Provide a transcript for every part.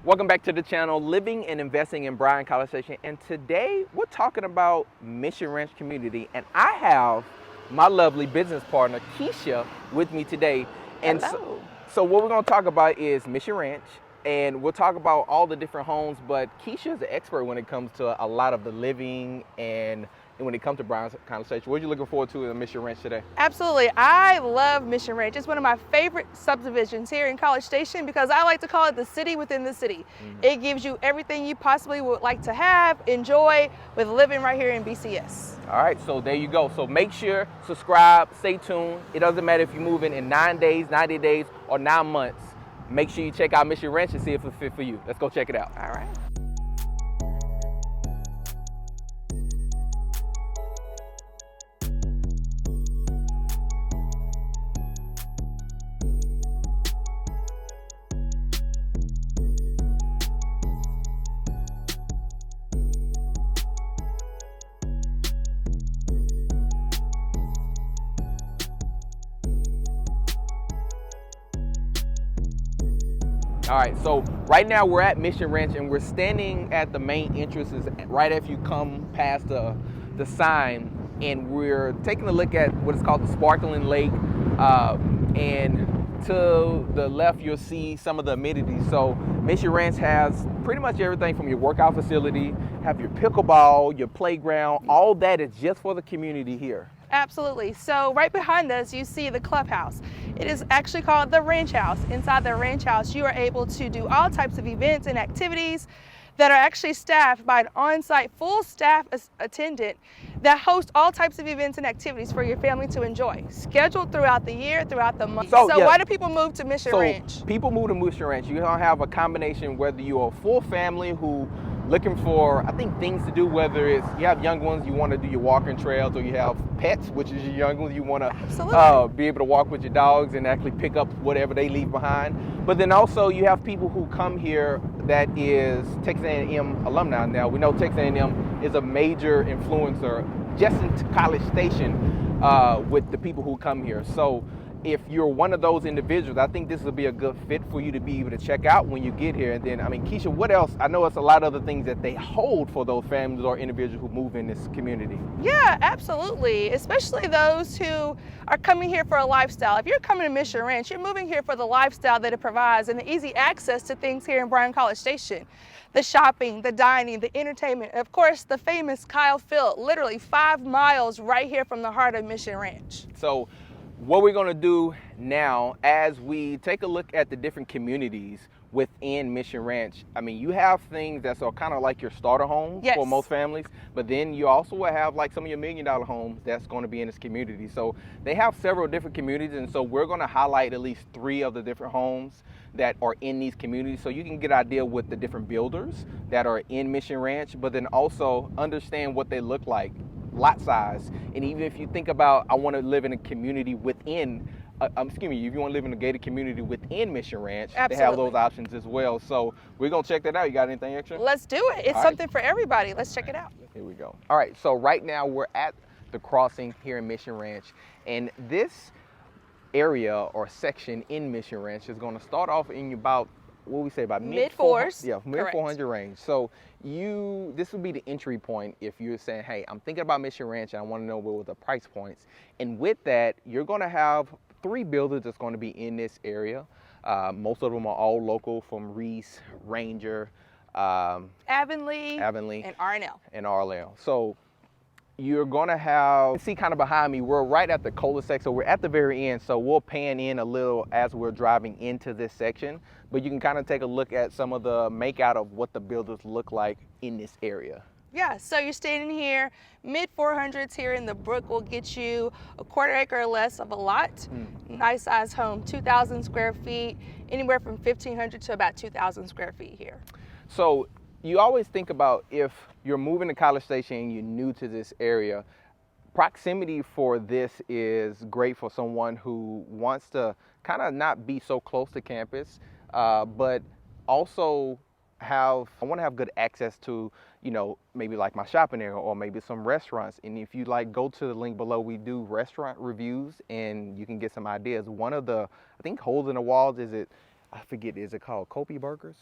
Welcome back to the channel, Living and Investing in Bryan-College. And today we're talking about Mission Ranch community. And I have my lovely business partner, Keisha, with me today. And Hello. so what we're going to talk about is Mission Ranch. And we'll talk about all the different homes. But Keisha is an expert when it comes to a lot of the living and when it comes to Bryan-College. What are you looking forward to in Mission Ranch today? Absolutely. I love Mission Ranch. It's one of my favorite subdivisions here in College Station because I like to call it the city within the city. It gives you everything you possibly would like to have, enjoy with living right here in BCS. All right, so there you go. So make sure, subscribe, stay tuned. It doesn't matter if you're moving in 9 days, 90 days, or 9 months. Make sure you check out Mission Ranch and see if it's fit for you. Let's go check it out. All right. All right, so right now we're at Mission Ranch and we're standing at the main entrances right after you come past the sign, and we're taking a look at what is called the Sparkling Lake. And to the left, you'll see some of the amenities. So Mission Ranch has pretty much everything from your workout facility, have your pickleball, your playground, all that is just for the community here. Absolutely. So right behind us, you see the clubhouse. It is actually called the Ranch House. Inside the Ranch House, you are able to do all types of events and activities that are actually staffed by an on-site full staff attendant that hosts all types of events and activities for your family to enjoy, scheduled throughout the year, throughout the month. So yeah. Why do people move to Mission Ranch? People move to Mission Ranch. You're gonna have a combination, whether you're a full family who looking for, I think, things to do, whether it's you have young ones, you want to do your walking trails, or you have pets, which is your young ones, you want to be able to walk with your dogs and actually pick up whatever they leave behind. But then also you have people who come here that is Texas A&M alumni. Now we know Texas A&M is a major influencer just in College Station with the people who come here. So if you're one of those individuals, I think this will be a good fit for you to be able to check out when you get here. And then, I mean, Keisha, what else? I know it's a lot of other things that they hold for those families or individuals who move in this community. Yeah, absolutely. Especially those who are coming here for a lifestyle. If you're coming to Mission Ranch, you're moving here for the lifestyle that it provides and the easy access to things here in Bryan-College Station. The shopping, the dining, the entertainment, of course, the famous Kyle Field, literally 5 miles right here from the heart of Mission Ranch. So what we're going to do now, as we take a look at the different communities within Mission Ranch, I mean, you have things that are kind of like your starter homes for most families, but then you also will have like some of your $1 million homes that's going to be in this community. So they have several different communities, and so we're going to highlight at least 3 of the different homes that are in these communities so you can get an idea with the different builders that are in Mission Ranch, but then also understand what they look like, lot size. And even if you think about, I want to live in a community within, if you want to live in a gated community within Mission Ranch, They have those options as well. So we're going to check that out. You got anything extra? Let's do it. It's something for everybody. Let's check it out. Here we go. All right, so right now we're at the crossing here in Mission Ranch. And this area or section in Mission Ranch is going to start off in about, what we say, about mid-400s. Yeah, mid-400 range. So this would be the entry point if you're saying, hey, I'm thinking about Mission Ranch and I want to know what were the price points. And with that, you're going to have 3 builders that's going to be in this area. Most of them are all local, from Reese, Ranger, Avonlea, and R&L. And R&L. So you're going to have, see kind of behind me, we're right at the cul-de-sac, so we're at the very end, so we'll pan in a little as we're driving into this section, but you can kind of take a look at some of the make out of what the builders look like in this area. Yeah, so you're standing here, mid-400s here in the Brook will get you a 1/4 acre or less of a lot. Nice size home, 2,000 square feet, anywhere from 1,500 to about 2,000 square feet here. So you always think about, if you're moving to College Station and you're new to this area, proximity for this is great for someone who wants to kind of not be so close to campus, but also I want to have good access to, maybe like my shopping area or maybe some restaurants. And if you go to the link below, we do restaurant reviews and you can get some ideas. One of the, I think, holes in the walls, is it called Kopi Burgers?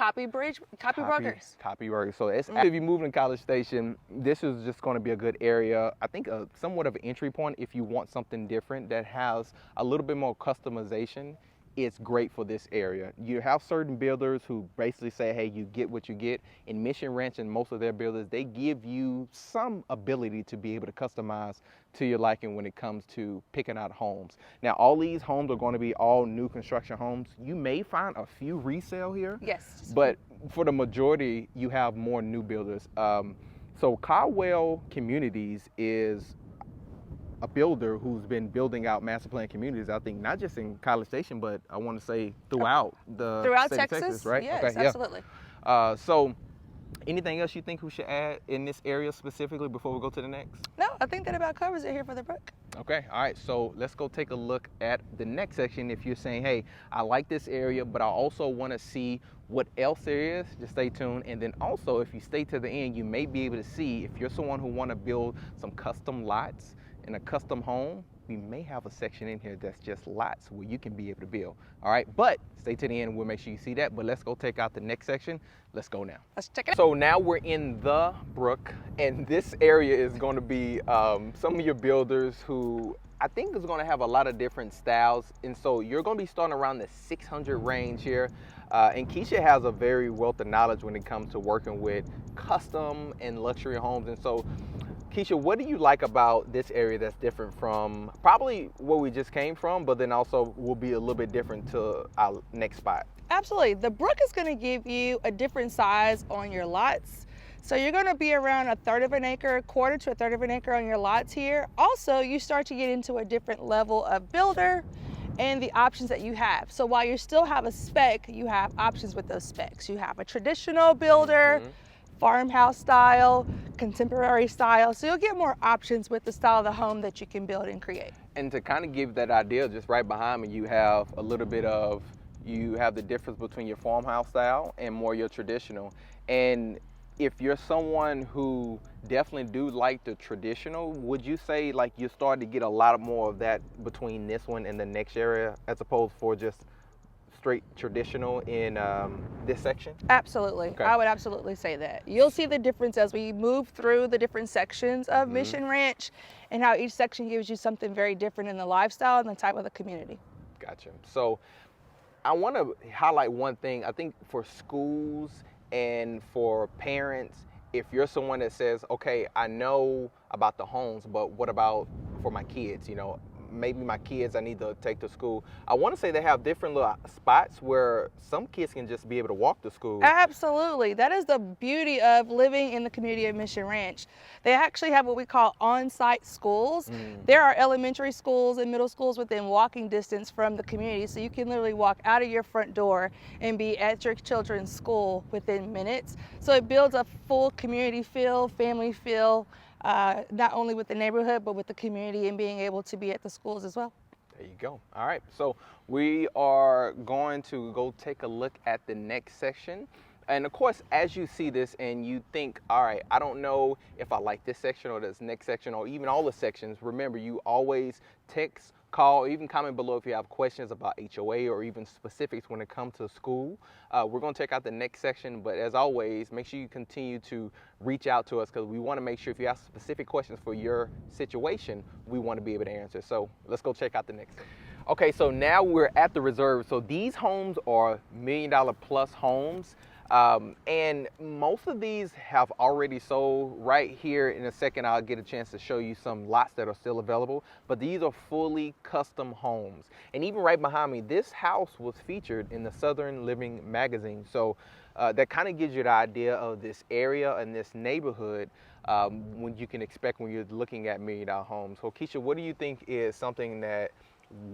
copy brokers. Copy brokers. So it's, if you move in College Station, this is just going to be a good area. I think somewhat of an entry point if you want something different that has a little bit more customization. It's great for this area. You have certain builders who basically say, hey, you get what you get. In Mission Ranch and most of their builders, they give you some ability to be able to customize to your liking when it comes to picking out homes. Now, all these homes are going to be all new construction homes. You may find a few resale here. Yes. But for the majority, you have more new builders. So Caldwell Communities is a builder who's been building out master plan communities, I think, not just in College Station, but I want to say throughout the state of Texas, right? Yes, okay, absolutely. Yeah. So anything else you think we should add in this area specifically before we go to the next? No, I think that about covers it here for the Brook. Okay, all right, so let's go take a look at the next section. If you're saying, hey, I like this area, but I also want to see what else there is, just stay tuned. And then also, if you stay to the end, you may be able to see if you're someone who want to build some custom lots in a custom home, we may have a section in here that's just lots where you can be able to build. All right, but stay to the end, we'll make sure you see that. But let's go take out the next section. Let's go now. Let's check it out. So now we're in the Brook, and this area is going to be some of your builders who I think is going to have a lot of different styles. And so you're going to be starting around the 600 range here. And Keisha has a very wealth of knowledge when it comes to working with custom and luxury homes. And so Keisha, what do you like about this area that's different from probably where we just came from, but then also will be a little bit different to our next spot? Absolutely. The Brook is going to give you a different size on your lots. So you're going to be around 1/3 of an acre, 1/4 to 1/3 of an acre on your lots here. Also, you start to get into a different level of builder and the options that you have. So while you still have a spec, you have options with those specs. You have a traditional builder, farmhouse style, contemporary style. So you'll get more options with the style of the home that you can build and create. And to kind of give that idea, just right behind me, you have a little bit of, you have the difference between your farmhouse style and more your traditional. And if you're someone who definitely do like the traditional, would you say like you're starting to get a lot more of that between this one and the next area as opposed for just straight traditional in this section? Absolutely. Okay. I would absolutely say that. You'll see the difference as we move through the different sections of Mission Ranch and how each section gives you something very different in the lifestyle and the type of the community. Gotcha. So I want to highlight one thing. I think for schools and for parents, if you're someone that says, okay, I know about the homes, but what about for my kids? You know, maybe my kids I need to take to school. I want to say they have different little spots where some kids can just be able to walk to school. Absolutely. That is the beauty of living in the community of Mission Ranch. They actually have what we call on-site schools. There are elementary schools and middle schools within walking distance from the community, so you can literally walk out of your front door and be at your children's school within minutes. So it builds a full community feel, family feel, not only with the neighborhood, but with the community and being able to be at the schools as well. There you go. All right, so we are going to go take a look at the next section. And of course, as you see this and you think, all right, I don't know if I like this section or this next section or even all the sections, remember, you always text, call, or even comment below if you have questions about HOA or even specifics when it comes to school. We're going to check out the next section, but as always, make sure you continue to reach out to us because we want to make sure if you have specific questions for your situation, we want to be able to answer. So let's go check out the next section. Okay, so now we're at the reserve. So these homes are $1 million plus homes. And most of these have already sold. Right here in a second, I'll get a chance to show you some lots that are still available, but these are fully custom homes. And even right behind me, this house was featured in the Southern Living magazine. So that kind of gives you the idea of this area and this neighborhood when you can expect when you're looking at $1 million homes. So Keisha, what do you think is something that,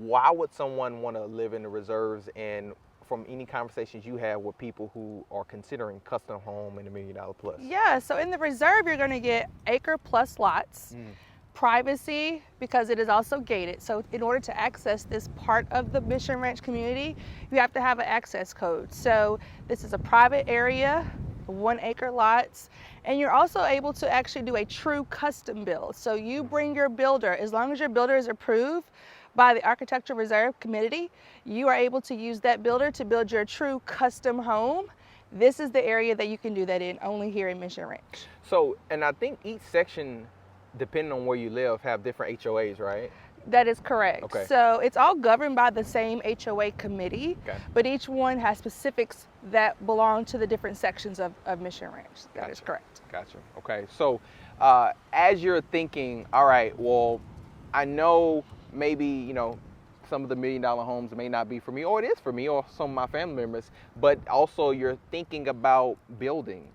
why would someone want to live in the reserves, and from any conversations you have with people who are considering custom home and $1 million plus? Yeah, so in the reserve, you're gonna get acre plus lots, privacy, because it is also gated. So in order to access this part of the Mission Ranch community, you have to have an access code. So this is a private area, 1 acre lots, and you're also able to actually do a true custom build. So you bring your builder, as long as your builder is approved by the Architectural Reserve Committee, you are able to use that builder to build your true custom home this is the area that you can do that in, only here in Mission Ranch. So, and I think each section, depending on where you live, have different HOAs, right? That is correct. Okay. So it's all governed by the same HOA committee, okay, but each one has specifics that belong to the different sections of Mission Ranch. That Gotcha. is correct. Gotcha. Okay. So as you're thinking, all right, well, I know maybe, you know, some of the $1 million homes may not be for me, or it is for me or some of my family members, but also you're thinking about building.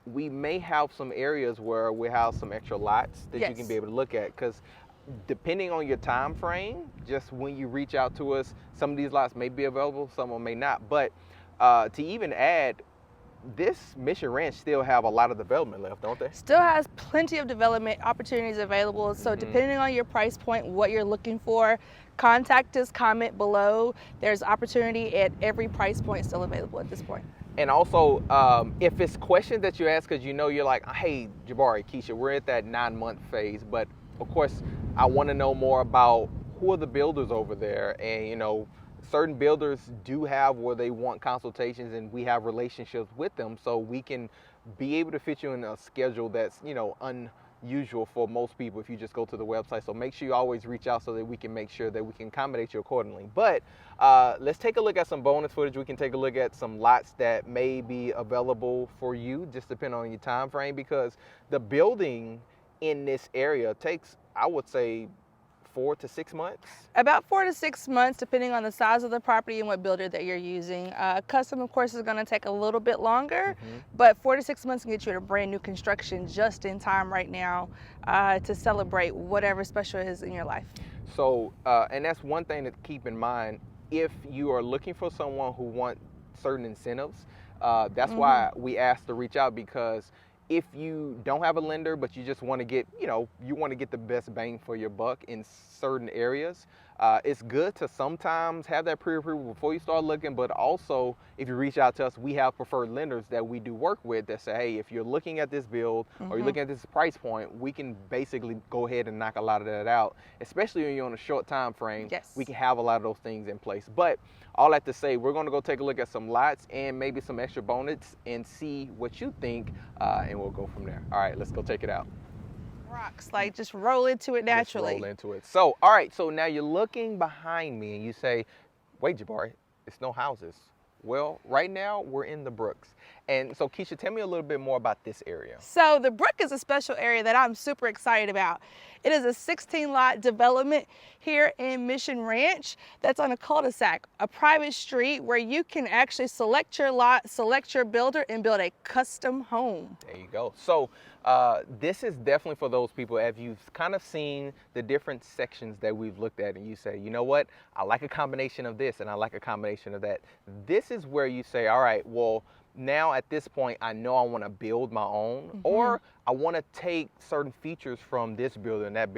We may have some areas where we have some extra lots that Yes. you can be able to look at, because depending on your time frame, just when you reach out to us, some of these lots may be available, some of them may not. But to even add, this Mission Ranch still have a lot of development left, don't they? Still has plenty of development opportunities available. So depending on your price point, what you're looking for, contact us, comment below. There's opportunity at every price point still available at this point. And also, if it's questions that you ask because you know you're like, hey, Jabari, Keisha, we're at that 9-month phase, but of course, I want to know more about who are the builders over there, and you know, certain builders do have where they want consultations, and we have relationships with them, so we can be able to fit you in a schedule that's, you know, unusual for most people if you just go to the website. So make sure you always reach out so that we can make sure that we can accommodate you accordingly. But let's take a look at some bonus footage. We can take a look at some lots that may be available for you, just depending on your time frame, because the building in this area takes, I would say, 4 to 6 months? About 4 to 6 months, depending on the size of the property and what builder that you're using. Custom, of course, is going to take a little bit longer, but 4 to 6 months can get you a brand new construction just in time right now to celebrate whatever special is in your life. So, and that's one thing to keep in mind. If you are looking for someone who wants certain incentives, that's why we asked to reach out, because if you don't have a lender, but you just want to get, you know, you want to get the best bang for your buck in certain areas, it's good to sometimes have that pre-approval before you start looking. But also, if you reach out to us, we have preferred lenders that we do work with that say, hey, if you're looking at this build or you're looking at this price point, we can basically go ahead and knock a lot of that out, especially when you're on a short time frame. Yes. We can have a lot of those things in place. But all that to say, we're going to go take a look at some lots and maybe some extra bonus and see what you think, and we'll go from there. All right, let's go take it out. Rocks, like just roll into it naturally. Just roll into it. So, all right, so now you're looking behind me and you say, wait, Jabari, it's no houses. Well, right now we're in the Brooks. And so, Keisha, tell me a little bit more about this area. So the Brook is a special area that I'm super excited about. It is a 16-lot development here in Mission Ranch that's on a cul-de-sac, a private street where you can actually select your lot, select your builder, and build a custom home. There you go. So this is definitely for those people, as you've kind of seen the different sections that we've looked at, and you say, you know what, I like a combination of this and I like a combination of that. This is where you say, all right, well, now at this point, I know I want to build my own, or I want to take certain features from this builder and that builder.